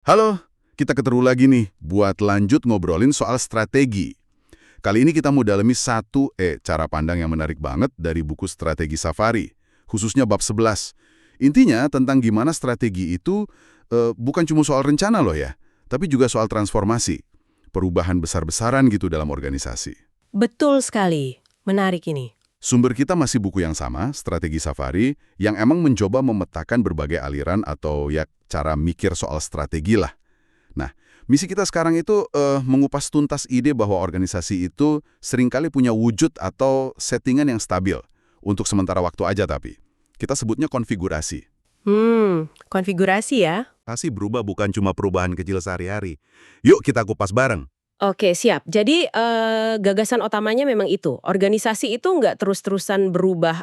Halo, kita ketemu lagi nih buat lanjut ngobrolin soal strategi. Kali ini kita mau dalemi cara pandang yang menarik banget dari buku Strategi Safari, khususnya bab 11. Intinya tentang gimana strategi itu bukan cuma soal rencana loh ya, tapi juga soal transformasi, perubahan besar-besaran gitu dalam organisasi. Betul sekali. Menarik ini. Sumber kita masih buku yang sama, Strategi Safari, yang emang mencoba memetakan berbagai aliran atau ya cara mikir soal strategi lah. Nah, misi kita sekarang itu mengupas tuntas ide bahwa organisasi itu seringkali punya wujud atau settingan yang stabil. Untuk sementara waktu aja tapi. Kita sebutnya konfigurasi. Konfigurasi ya. Pasti berubah bukan cuma perubahan kecil sehari-hari. Yuk kita kupas bareng. Oke, siap. Jadi gagasan utamanya memang itu. Organisasi itu nggak terus-terusan berubah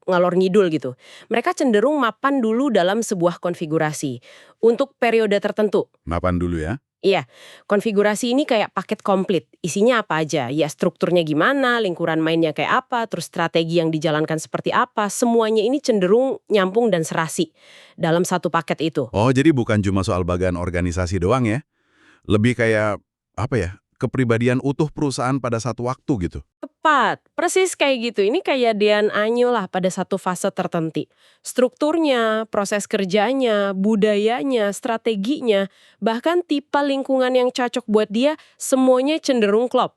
ngalor ngidul gitu. Mereka cenderung mapan dulu dalam sebuah konfigurasi untuk periode tertentu. Mapan dulu ya. Iya, konfigurasi ini kayak paket komplit. Isinya apa aja? Ya strukturnya gimana, lingkuran mainnya kayak apa, terus strategi yang dijalankan seperti apa. Semuanya ini cenderung nyambung dan serasi dalam satu paket itu. Oh, jadi bukan cuma soal bagian organisasi doang ya? Lebih kayak, kepribadian utuh perusahaan pada satu waktu gitu. Tepat, persis kayak gitu. Ini kayak Dean Anyo lah pada satu fase tertentu. Strukturnya, proses kerjanya, budayanya, strateginya, bahkan tipe lingkungan yang cocok buat dia, semuanya cenderung klop.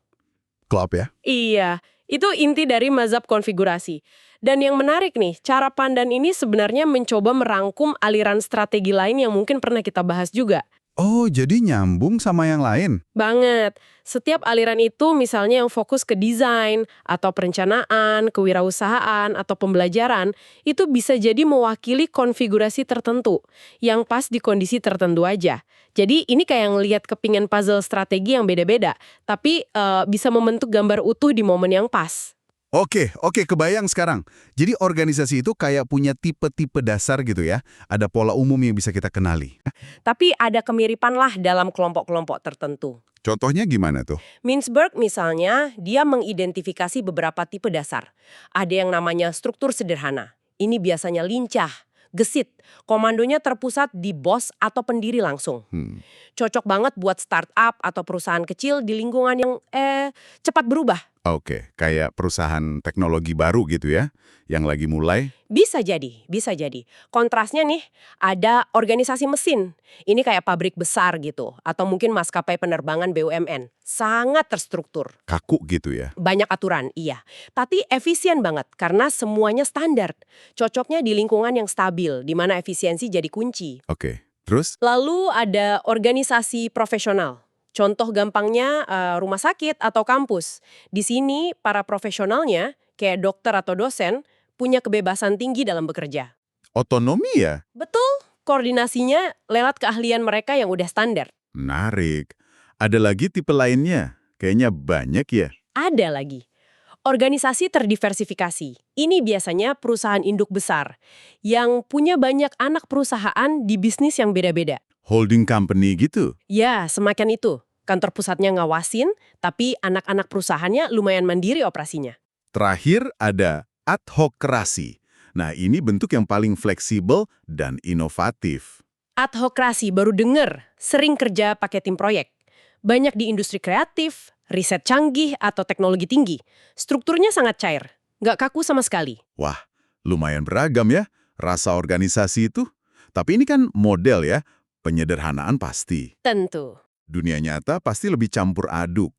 Klop ya? Iya, itu inti dari mazhab konfigurasi. Dan yang menarik nih, cara pandang ini sebenarnya mencoba merangkum aliran strategi lain yang mungkin pernah kita bahas juga. Oh, jadi nyambung sama yang lain? Banget. Setiap aliran itu misalnya yang fokus ke desain, atau perencanaan, kewirausahaan, atau pembelajaran, itu bisa jadi mewakili konfigurasi tertentu, yang pas di kondisi tertentu aja. Jadi ini kayak ngelihat kepingan puzzle strategi yang beda-beda, tapi bisa membentuk gambar utuh di momen yang pas. Oke, kebayang sekarang. Jadi organisasi itu kayak punya tipe-tipe dasar gitu ya? Ada pola umum yang bisa kita kenali. Tapi ada kemiripan lah dalam kelompok-kelompok tertentu. Contohnya gimana tuh? Mintzberg misalnya, dia mengidentifikasi beberapa tipe dasar. Ada yang namanya struktur sederhana. Ini biasanya lincah, gesit, komandonya terpusat di bos atau pendiri langsung. Cocok banget buat startup atau perusahaan kecil di lingkungan yang cepat berubah. Oke, kayak perusahaan teknologi baru gitu ya, yang lagi mulai. Bisa jadi, bisa jadi. Kontrasnya nih, ada organisasi mesin. Ini kayak pabrik besar gitu, atau mungkin maskapai penerbangan BUMN. Sangat terstruktur. Kaku gitu ya. Banyak aturan, iya. Tapi efisien banget, karena semuanya standar. Cocoknya di lingkungan yang stabil, di mana efisiensi jadi kunci. Oke, terus? Lalu ada organisasi profesional. Contoh gampangnya rumah sakit atau kampus. Di sini para profesionalnya, kayak dokter atau dosen, punya kebebasan tinggi dalam bekerja. Otonomi ya? Betul, koordinasinya lewat keahlian mereka yang udah standar. Menarik. Ada lagi tipe lainnya? Kayaknya banyak ya. Ada lagi. Organisasi terdiversifikasi. Ini biasanya perusahaan induk besar yang punya banyak anak perusahaan di bisnis yang beda-beda. Holding company gitu? Ya, semakin itu. Kantor pusatnya ngawasin, tapi anak-anak perusahaannya lumayan mandiri operasinya. Terakhir ada adhokrasi. Nah, ini bentuk yang paling fleksibel dan inovatif. Adhokrasi baru denger, sering kerja pakai tim proyek. Banyak di industri kreatif, riset canggih, atau teknologi tinggi. Strukturnya sangat cair, nggak kaku sama sekali. Wah, lumayan beragam ya rasa organisasi itu. Tapi ini kan model ya, penyederhanaan pasti. Tentu. Dunia nyata pasti lebih campur aduk,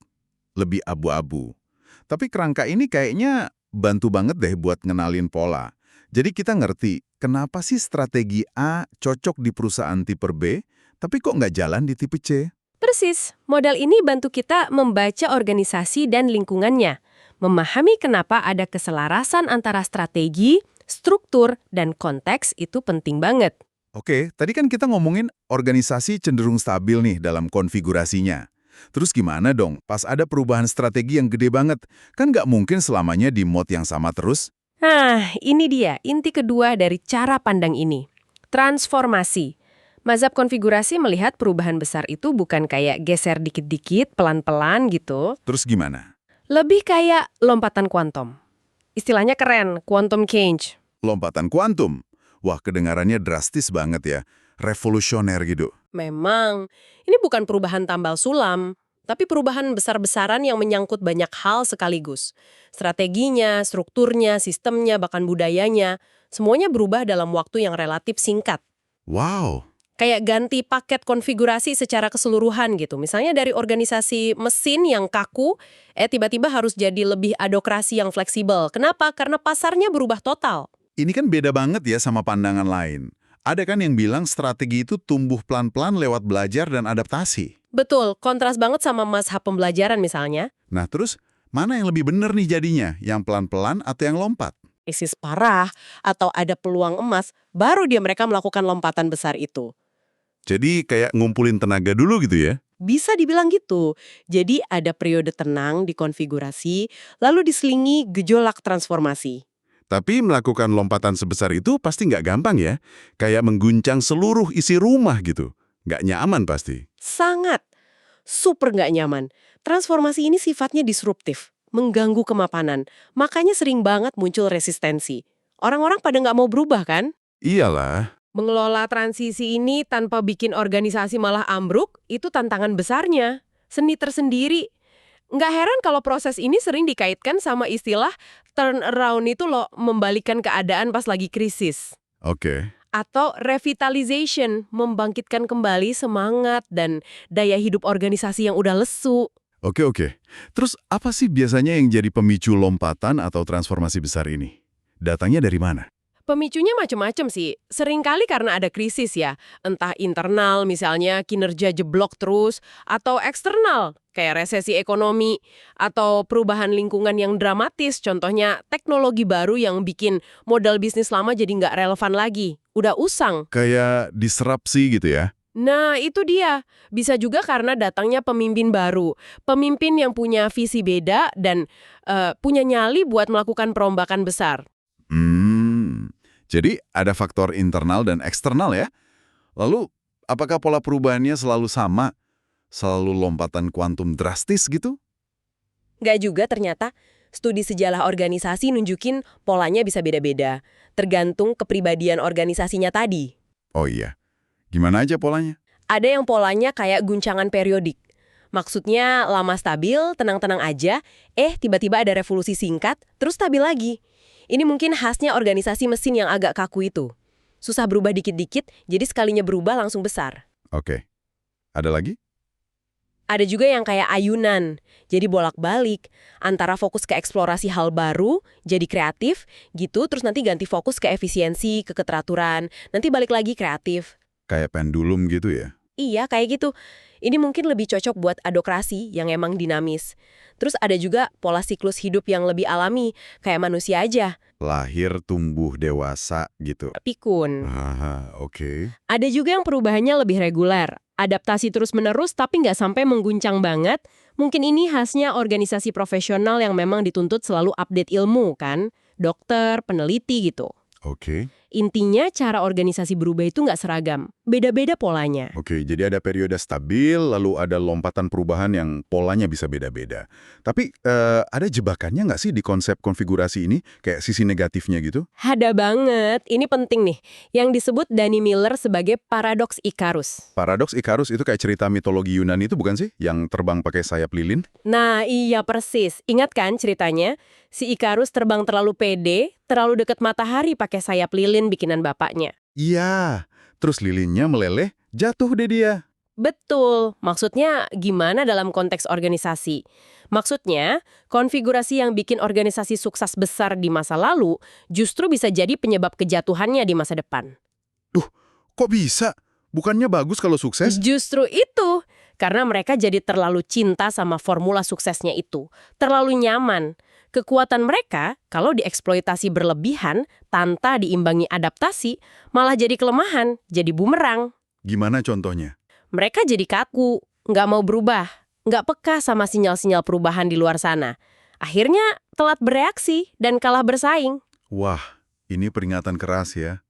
lebih abu-abu. Tapi kerangka ini kayaknya bantu banget deh buat ngenalin pola. Jadi kita ngerti, kenapa sih strategi A cocok di perusahaan tipe B, tapi kok nggak jalan di tipe C? Persis, modal ini bantu kita membaca organisasi dan lingkungannya. Memahami kenapa ada keselarasan antara strategi, struktur, dan konteks itu penting banget. Oke, tadi kan kita ngomongin organisasi cenderung stabil nih dalam konfigurasinya. Terus gimana dong pas ada perubahan strategi yang gede banget? Kan nggak mungkin selamanya di mode yang sama terus? Nah, ini dia inti kedua dari cara pandang ini. Transformasi. Mazhab konfigurasi melihat perubahan besar itu bukan kayak geser dikit-dikit, pelan-pelan gitu. Terus gimana? Lebih kayak lompatan kuantum. Istilahnya keren, quantum change. Lompatan kuantum. Wah, kedengarannya drastis banget ya. Revolusioner gitu. Memang, ini bukan perubahan tambal sulam, tapi perubahan besar-besaran yang menyangkut banyak hal sekaligus. Strateginya, strukturnya, sistemnya, bahkan budayanya, semuanya berubah dalam waktu yang relatif singkat. Wow, Kayak ganti paket konfigurasi secara keseluruhan gitu. Misalnya dari organisasi mesin yang kaku, tiba-tiba harus jadi lebih adokrasi yang fleksibel. Kenapa? Karena pasarnya berubah total. Ini kan beda banget ya sama pandangan lain. Ada kan yang bilang strategi itu tumbuh pelan-pelan lewat belajar dan adaptasi. Betul, kontras banget sama mazhab pembelajaran misalnya. Nah terus, mana yang lebih benar nih jadinya? Yang pelan-pelan atau yang lompat? Krisis parah atau ada peluang emas, baru mereka melakukan lompatan besar itu. jadi kayak ngumpulin tenaga dulu gitu ya? Bisa dibilang gitu. Jadi ada periode tenang di konfigurasi, lalu diselingi gejolak transformasi. Tapi melakukan lompatan sebesar itu pasti nggak gampang ya. Kayak mengguncang seluruh isi rumah gitu. Nggak nyaman pasti. Sangat, super nggak nyaman. Transformasi ini sifatnya disruptif, mengganggu kemapanan. Makanya sering banget muncul resistensi. Orang-orang pada nggak mau berubah kan? Iyalah. Mengelola transisi ini tanpa bikin organisasi malah ambruk, itu tantangan besarnya. Seni tersendiri. Nggak heran kalau proses ini sering dikaitkan sama istilah turn around itu loh, membalikan keadaan pas lagi krisis. Oke. Atau revitalization, membangkitkan kembali semangat dan daya hidup organisasi yang udah lesu. Oke. Terus apa sih biasanya yang jadi pemicu lompatan atau transformasi besar ini? Datangnya dari mana? Pemicunya macam-macam sih. Seringkali karena ada krisis ya. Entah internal misalnya kinerja jeblok terus, atau eksternal kayak resesi ekonomi, atau perubahan lingkungan yang dramatis. Contohnya teknologi baru yang bikin modal bisnis lama jadi nggak relevan lagi. Udah usang. Kayak disrupsi gitu ya? Nah, itu dia. Bisa juga karena datangnya pemimpin baru. Pemimpin yang punya visi beda dan punya nyali buat melakukan perombakan besar. Jadi ada faktor internal dan eksternal ya. Lalu, apakah pola perubahannya selalu sama? Selalu lompatan kuantum drastis gitu? Nggak juga ternyata. Studi sejarah organisasi nunjukin polanya bisa beda-beda. Tergantung kepribadian organisasinya tadi. Oh iya. Gimana aja polanya? Ada yang polanya kayak guncangan periodik. Maksudnya lama stabil, tenang-tenang aja, tiba-tiba ada revolusi singkat, terus stabil lagi. Ini mungkin khasnya organisasi mesin yang agak kaku itu. Susah berubah dikit-dikit, jadi sekalinya berubah langsung besar. Oke. Ada lagi? Ada juga yang kayak ayunan, jadi bolak-balik. Antara fokus ke eksplorasi hal baru, jadi kreatif, gitu, terus nanti ganti fokus ke efisiensi, ke keteraturan, nanti balik lagi kreatif. Kayak pendulum gitu ya? Iya, kayak gitu. Ini mungkin lebih cocok buat adokrasi yang emang dinamis. Terus ada juga pola siklus hidup yang lebih alami, kayak manusia aja. Lahir, tumbuh, dewasa gitu. Pikun. Oke. Ada juga yang perubahannya lebih reguler. Adaptasi terus-menerus tapi nggak sampai mengguncang banget. Mungkin ini khasnya organisasi profesional yang memang dituntut selalu update ilmu kan. Dokter, peneliti gitu. Oke. Intinya cara organisasi berubah itu nggak seragam. Beda-beda polanya. Oke, jadi ada periode stabil, lalu ada lompatan perubahan yang polanya bisa beda-beda. Tapi ada jebakannya nggak sih di konsep konfigurasi ini? Kayak sisi negatifnya gitu? Ada banget. Ini penting nih. Yang disebut Danny Miller sebagai paradoks Ikarus. Paradoks Ikarus itu kayak cerita mitologi Yunani itu bukan sih? Yang terbang pakai sayap lilin? Nah, iya persis. Ingat kan ceritanya? Si Ikarus terbang terlalu pede, terlalu dekat matahari pakai sayap lilin bikinan bapaknya. Iya, terus lilinnya meleleh, jatuh deh dia. Betul. Maksudnya gimana dalam konteks organisasi? Maksudnya, konfigurasi yang bikin organisasi sukses besar di masa lalu justru bisa jadi penyebab kejatuhannya di masa depan. Kok bisa? Bukannya bagus kalau sukses? Justru itu. Karena mereka jadi terlalu cinta sama formula suksesnya itu. Terlalu nyaman. Kekuatan mereka, kalau dieksploitasi berlebihan, tanpa diimbangi adaptasi, malah jadi kelemahan, jadi bumerang. Gimana contohnya? Mereka jadi kaku, nggak mau berubah, nggak peka sama sinyal-sinyal perubahan di luar sana. Akhirnya telat bereaksi dan kalah bersaing. Wah, ini peringatan keras ya.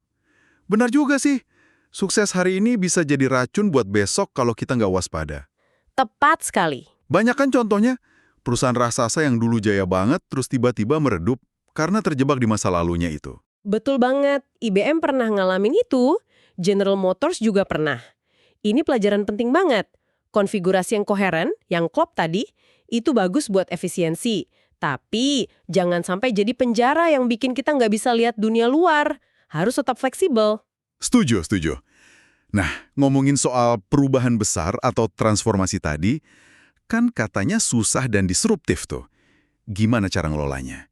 Benar juga sih. Sukses hari ini bisa jadi racun buat besok kalau kita nggak waspada. Tepat sekali. Banyak kan contohnya, perusahaan raksasa yang dulu jaya banget terus tiba-tiba meredup karena terjebak di masa lalunya itu. Betul banget, IBM pernah ngalamin itu, General Motors juga pernah. Ini pelajaran penting banget. Konfigurasi yang koheren, yang klop tadi, itu bagus buat efisiensi. Tapi jangan sampai jadi penjara yang bikin kita nggak bisa lihat dunia luar. Harus tetap fleksibel. Setuju, setuju. Nah, ngomongin soal perubahan besar atau transformasi tadi, kan katanya susah dan disruptif tuh. Gimana cara ngelolanya?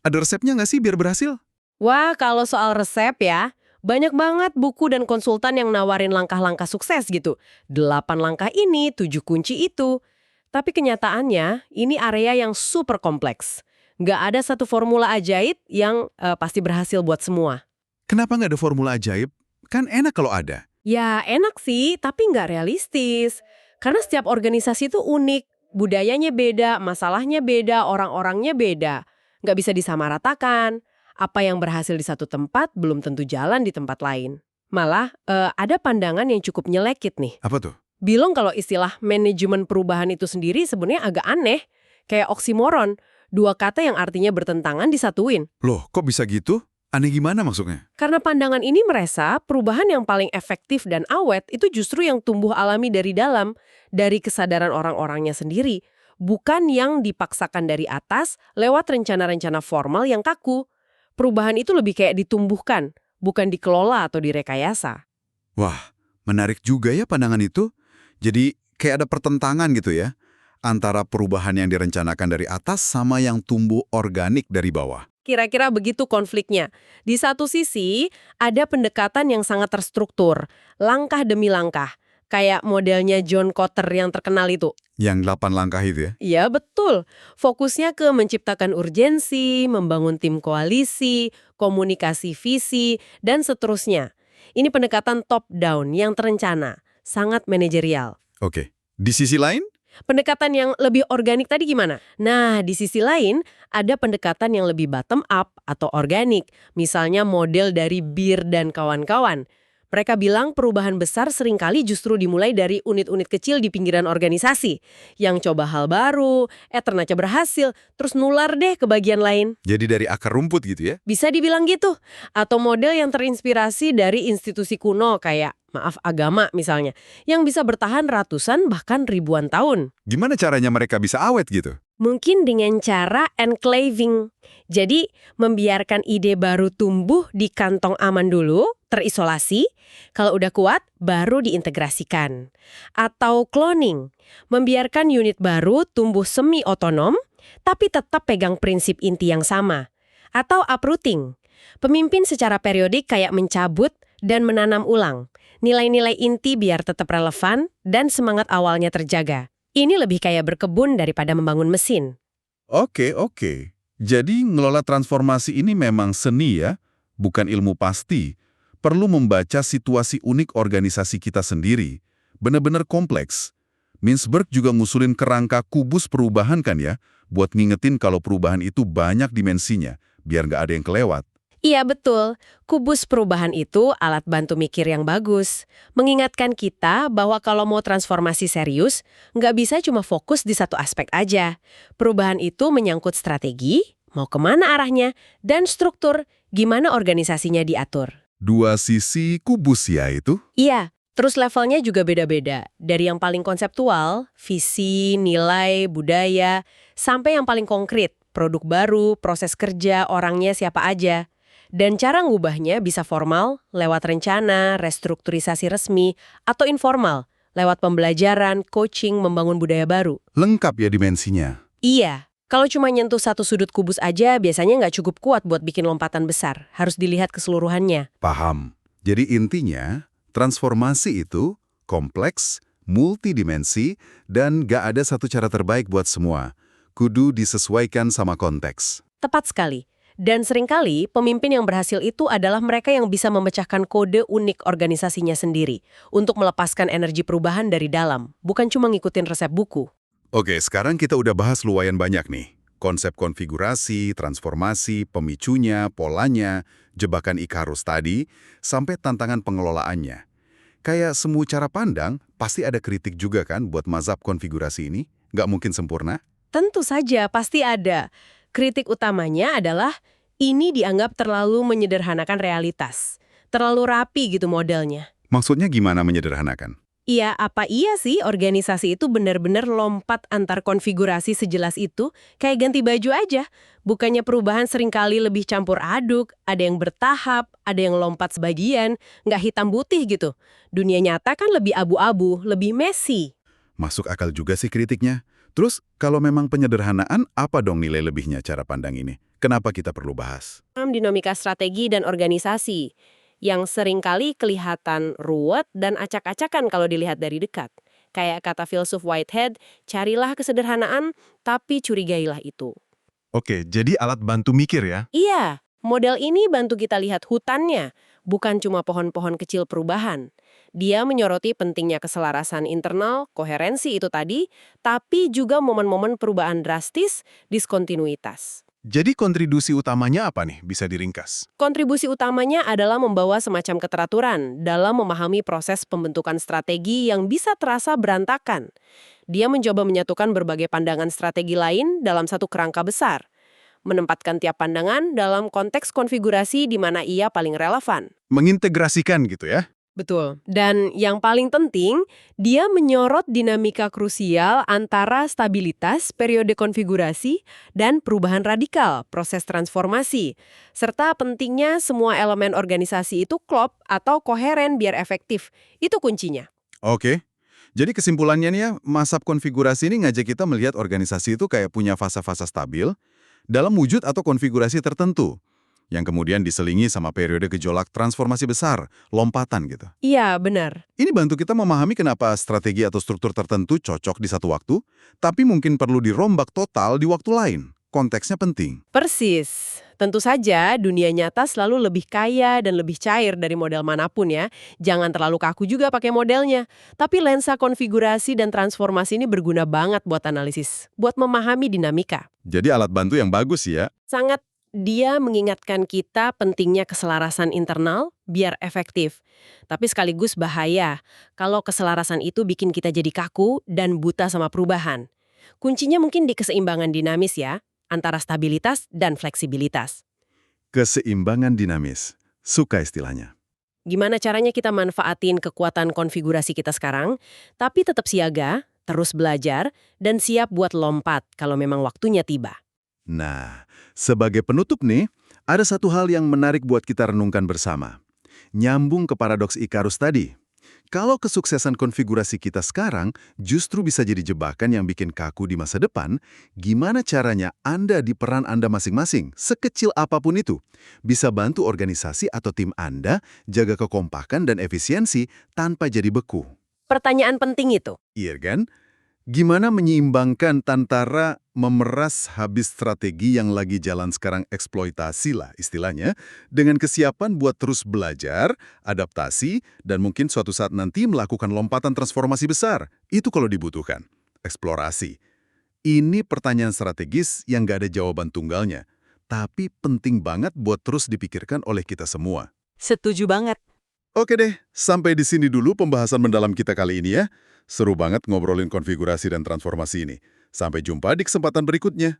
Ada resepnya nggak sih biar berhasil? Wah, kalau soal resep ya, banyak banget buku dan konsultan yang nawarin langkah-langkah sukses gitu. 8 langkah ini, 7 kunci itu. Tapi kenyataannya, ini area yang super kompleks. Nggak ada satu formula ajaib yang pasti berhasil buat semua. Kenapa nggak ada formula ajaib? Kan enak kalau ada. Ya, enak sih, tapi nggak realistis. Karena setiap organisasi itu unik. Budayanya beda, masalahnya beda, orang-orangnya beda. Nggak bisa disamaratakan. Apa yang berhasil di satu tempat belum tentu jalan di tempat lain. Malah, ada pandangan yang cukup nyelekit nih. Apa tuh? Bilang kalau istilah manajemen perubahan itu sendiri sebenarnya agak aneh. Kayak oksimoron, dua kata yang artinya bertentangan disatuin. Loh, kok bisa gitu? Aneh gimana maksudnya? Karena pandangan ini merasa perubahan yang paling efektif dan awet itu justru yang tumbuh alami dari dalam, dari kesadaran orang-orangnya sendiri, bukan yang dipaksakan dari atas lewat rencana-rencana formal yang kaku. Perubahan itu lebih kayak ditumbuhkan, bukan dikelola atau direkayasa. Wah, menarik juga ya pandangan itu. Jadi kayak ada pertentangan gitu ya, antara perubahan yang direncanakan dari atas sama yang tumbuh organik dari bawah. Kira-kira begitu konfliknya. Di satu sisi, ada pendekatan yang sangat terstruktur, langkah demi langkah. Kayak modelnya John Kotter yang terkenal itu. Yang 8 langkah itu ya? Iya, betul. Fokusnya ke menciptakan urgensi, membangun tim koalisi, komunikasi visi, dan seterusnya. Ini pendekatan top-down yang terencana, sangat manajerial. Oke. Di sisi lain? Pendekatan yang lebih organik tadi gimana? Nah, di sisi lain, ada pendekatan yang lebih bottom-up atau organik. Misalnya model dari Beer dan kawan-kawan. Mereka bilang perubahan besar seringkali justru dimulai dari unit-unit kecil di pinggiran organisasi. Yang coba hal baru, ternyata berhasil, terus nular deh ke bagian lain. Jadi dari akar rumput gitu ya? Bisa dibilang gitu. Atau model yang terinspirasi dari institusi kuno kayak, agama misalnya. Yang bisa bertahan ratusan bahkan ribuan tahun. Gimana caranya mereka bisa awet gitu? Mungkin dengan cara enclaving. Jadi, membiarkan ide baru tumbuh di kantong aman dulu, terisolasi. Kalau udah kuat, baru diintegrasikan. Atau cloning. Membiarkan unit baru tumbuh semi-otonom, tapi tetap pegang prinsip inti yang sama. Atau uprooting. Pemimpin secara periodik kayak mencabut dan menanam ulang. Nilai-nilai inti biar tetap relevan dan semangat awalnya terjaga. Ini lebih kayak berkebun daripada membangun mesin. Oke. Jadi ngelola transformasi ini memang seni ya, bukan ilmu pasti. Perlu membaca situasi unik organisasi kita sendiri. Benar-benar kompleks. Mintzberg juga ngusulin kerangka kubus perubahan kan ya, buat ngingetin kalau perubahan itu banyak dimensinya, biar nggak ada yang kelewat. Iya betul, kubus perubahan itu alat bantu mikir yang bagus. Mengingatkan kita bahwa kalau mau transformasi serius, nggak bisa cuma fokus di satu aspek aja. Perubahan itu menyangkut strategi, mau kemana arahnya, dan struktur, gimana organisasinya diatur. Dua sisi kubus ya itu? Iya, terus levelnya juga beda-beda. Dari yang paling konseptual, visi, nilai, budaya, sampai yang paling konkret, produk baru, proses kerja, orangnya siapa aja. Dan cara ngubahnya bisa formal, lewat rencana, restrukturisasi resmi, atau informal, lewat pembelajaran, coaching, membangun budaya baru. Lengkap ya dimensinya. Iya, kalau cuma nyentuh satu sudut kubus aja, biasanya nggak cukup kuat buat bikin lompatan besar. Harus dilihat keseluruhannya. Paham. Jadi intinya, transformasi itu kompleks, multidimensi, dan gak ada satu cara terbaik buat semua. Kudu disesuaikan sama konteks. Tepat sekali. Dan seringkali, pemimpin yang berhasil itu adalah mereka yang bisa memecahkan kode unik organisasinya sendiri untuk melepaskan energi perubahan dari dalam, bukan cuma ngikutin resep buku. Oke, sekarang kita udah bahas lumayan banyak nih. Konsep konfigurasi, transformasi, pemicunya, polanya, jebakan Ikarus tadi, sampai tantangan pengelolaannya. Kayak semua cara pandang, pasti ada kritik juga kan buat mazhab konfigurasi ini? Nggak mungkin sempurna? Tentu saja, pasti ada. Kritik utamanya adalah ini dianggap terlalu menyederhanakan realitas. Terlalu rapi gitu modelnya. Maksudnya gimana menyederhanakan? Iya, apa iya sih organisasi itu benar-benar lompat antar konfigurasi sejelas itu? Kayak ganti baju aja. Bukannya perubahan seringkali lebih campur aduk, ada yang bertahap, ada yang lompat sebagian, nggak hitam putih gitu. Dunia nyata kan lebih abu-abu, lebih messy. Masuk akal juga sih kritiknya. Terus, kalau memang penyederhanaan, apa dong nilai lebihnya cara pandang ini? Kenapa kita perlu bahas? Dinamika strategi dan organisasi yang seringkali kelihatan ruwet dan acak-acakan kalau dilihat dari dekat. Kayak kata filsuf Whitehead, carilah kesederhanaan, tapi curigailah itu. Oke, jadi alat bantu mikir ya? Iya, model ini bantu kita lihat hutannya, bukan cuma pohon-pohon kecil perubahan. Dia menyoroti pentingnya keselarasan internal, koherensi itu tadi, tapi juga momen-momen perubahan drastis, diskontinuitas. Jadi kontribusi utamanya apa nih? Bisa diringkas. Kontribusi utamanya adalah membawa semacam keteraturan dalam memahami proses pembentukan strategi yang bisa terasa berantakan. Dia mencoba menyatukan berbagai pandangan strategi lain dalam satu kerangka besar, menempatkan tiap pandangan dalam konteks konfigurasi di mana ia paling relevan. Mengintegrasikan gitu ya? Betul. Dan yang paling penting, dia menyorot dinamika krusial antara stabilitas, periode konfigurasi, dan perubahan radikal, proses transformasi. Serta pentingnya semua elemen organisasi itu klop atau koheren biar efektif. Itu kuncinya. Oke. Jadi kesimpulannya nih ya, masab konfigurasi ini ngajak kita melihat organisasi itu kayak punya fase-fase stabil dalam wujud atau konfigurasi tertentu, yang kemudian diselingi sama periode gejolak transformasi besar, lompatan gitu. Iya, benar. Ini bantu kita memahami kenapa strategi atau struktur tertentu cocok di satu waktu, tapi mungkin perlu dirombak total di waktu lain. Konteksnya penting. Persis. Tentu saja dunia nyata selalu lebih kaya dan lebih cair dari model manapun ya. Jangan terlalu kaku juga pakai modelnya. Tapi lensa konfigurasi dan transformasi ini berguna banget buat analisis, buat memahami dinamika. Jadi alat bantu yang bagus ya. Sangat. Dia mengingatkan kita pentingnya keselarasan internal biar efektif. Tapi sekaligus bahaya kalau keselarasan itu bikin kita jadi kaku dan buta sama perubahan. Kuncinya mungkin di keseimbangan dinamis ya, antara stabilitas dan fleksibilitas. Keseimbangan dinamis. Suka istilahnya. Gimana caranya kita manfaatin kekuatan konfigurasi kita sekarang, tapi tetap siaga, terus belajar, dan siap buat lompat kalau memang waktunya tiba. Nah, sebagai penutup nih, ada satu hal yang menarik buat kita renungkan bersama. Nyambung ke paradoks Ikarus tadi. Kalau kesuksesan konfigurasi kita sekarang justru bisa jadi jebakan yang bikin kaku di masa depan, gimana caranya Anda di peran Anda masing-masing, sekecil apapun itu, bisa bantu organisasi atau tim Anda jaga kekompakan dan efisiensi tanpa jadi beku? Pertanyaan penting itu. Iya kan? Gimana menyeimbangkan antara memeras habis strategi yang lagi jalan sekarang eksploitasi lah istilahnya, dengan kesiapan buat terus belajar, adaptasi, dan mungkin suatu saat nanti melakukan lompatan transformasi besar. Itu kalau dibutuhkan. Eksplorasi. Ini pertanyaan strategis yang nggak ada jawaban tunggalnya, tapi penting banget buat terus dipikirkan oleh kita semua. Setuju banget. Oke deh, sampai di sini dulu pembahasan mendalam kita kali ini ya. Seru banget ngobrolin konfigurasi dan transformasi ini. Sampai jumpa di kesempatan berikutnya.